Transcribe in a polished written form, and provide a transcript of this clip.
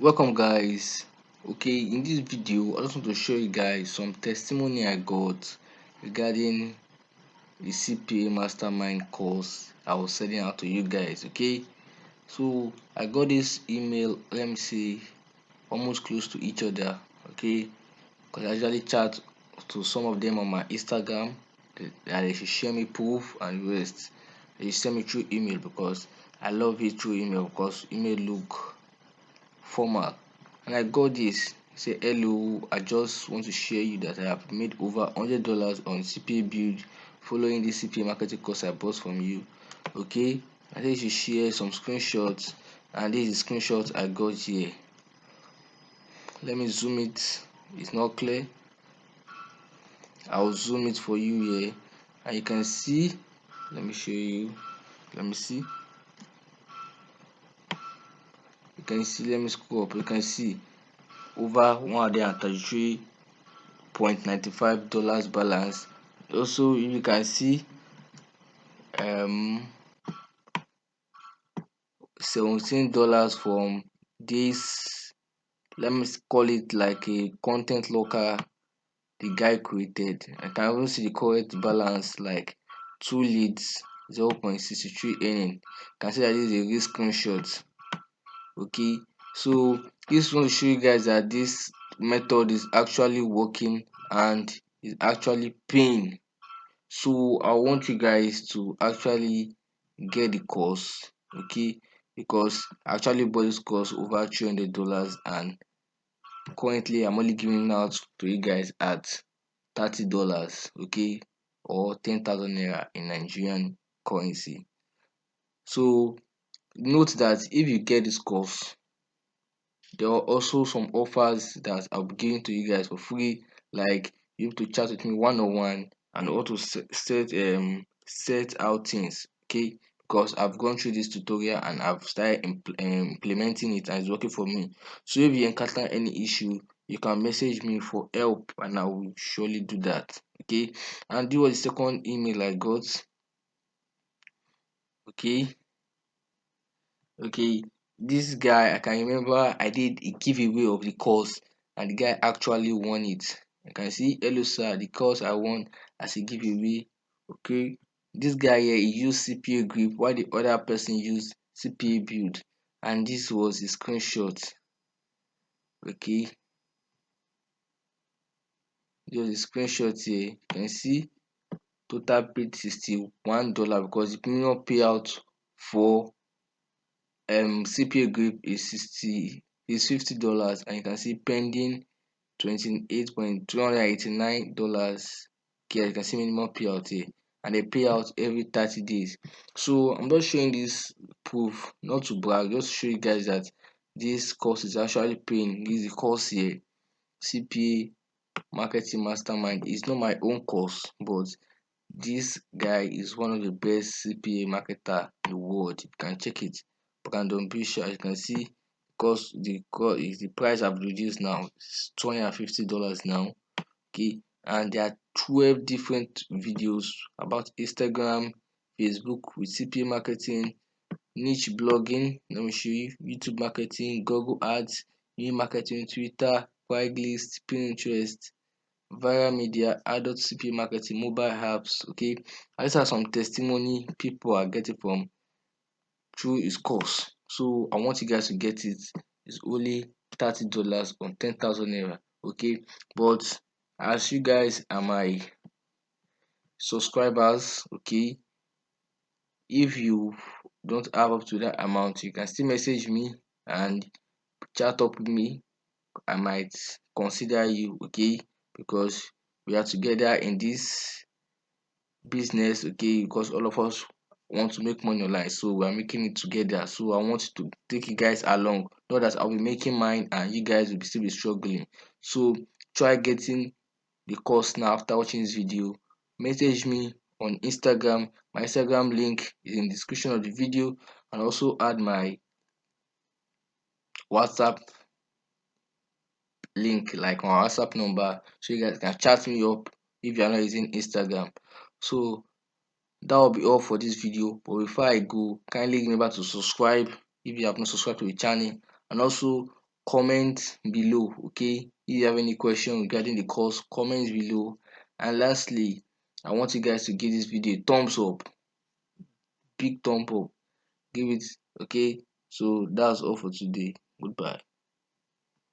Welcome guys. Okay, in this video I just want to show you guys some testimony I got regarding the CPA mastermind course I was sending out to you guys. Okay, so I got this email, let me see, almost close to each other. Okay, because I usually chat to some of them on my Instagram that they should share me proof and rest. They send me through email because I love it through email because email look formal. And I got this. Say hello, I just want to share you that I have made over $100 on CPA build following this CPA marketing course I bought from you. Okay, I think you should share some screenshots, and this is screenshot I got here. Let me zoom it. It's not clear. I'll zoom it for you here, and you can see. Let me show you. Let me see. You can see. Let me scroll up. You can see over 133.95 dollars balance. Also, you can see um $17 from this, let me call it like a content locker the guy created. I can even see the correct balance, like 2 leads, 0.63 earning. You can see that this is a real screenshot. Okay, so this one to show you guys that this method is actually working and is actually paying. So I want you guys to actually get the course, okay, because I actually bought this course over $300, and currently I'm only giving out to you guys at $30, okay, or 10,000 naira in Nigerian currency. So note that if you get this course, there are also some offers that I'll be giving to you guys for free, like you have to chat with me one-on-one and also set out things, okay, because I've gone through this tutorial and I've started implementing it and it's working for me. So if you encounter any issue, you can message me for help and I will surely do that. Okay, and this was the second email I got. Okay, okay, this guy, I can remember I did a giveaway of the course and the guy actually won it. I can see, hello sir, the course I won as a giveaway. Okay, this guy here, he used CPA grip while the other person used CPA build, and this was his screenshot. Okay, this was his screenshot here. You can see total paid $61 because the minimum payout for CPA grip is $50, and you can see pending $28,289. Okay, you can see minimum payout here, and they pay out every 30 days. So I'm just showing this proof, not to brag, just to show you guys that this course is actually paying. This is the course here, CPA marketing mastermind. It's not my own course, but this guy is one of the best CPA marketer in the world. You can check it. But don't be sure, as you can see, because the price I've reduced now, it's $250 now. Okay, and there are 12 different videos about Instagram, Facebook with CPA marketing, niche blogging. Let me show you YouTube marketing, Google ads, new marketing, Twitter, Craigslist, Pinterest, viral media, adult CPA marketing, mobile apps. Okay, and these are some testimony people are getting from through his course. So I want you guys to get it. It's only $30 on 10,000 naira. Okay, but as you guys are my subscribers, okay, if you don't have up to that amount, you can still message me and chat up with me. I might consider you, okay, because we are together in this business, okay, because all of us want to make money online, so we are making it together. So I want to take you guys along, not that I'll be making mine and you guys will still be struggling. So try getting the course now. After watching this video, message me on Instagram. My Instagram link is in the description of the video, and also add my WhatsApp link, like my WhatsApp number, so you guys can chat me up if you are not using Instagram. So that will be all for this video, but before I go, kindly remember to subscribe if you have not subscribed to the channel, and also comment below. Okay, if you have any question regarding the course, comment below. And lastly, I want you guys to give this video a thumbs up, big thumb up, give it. Okay, so that's all for today. Goodbye.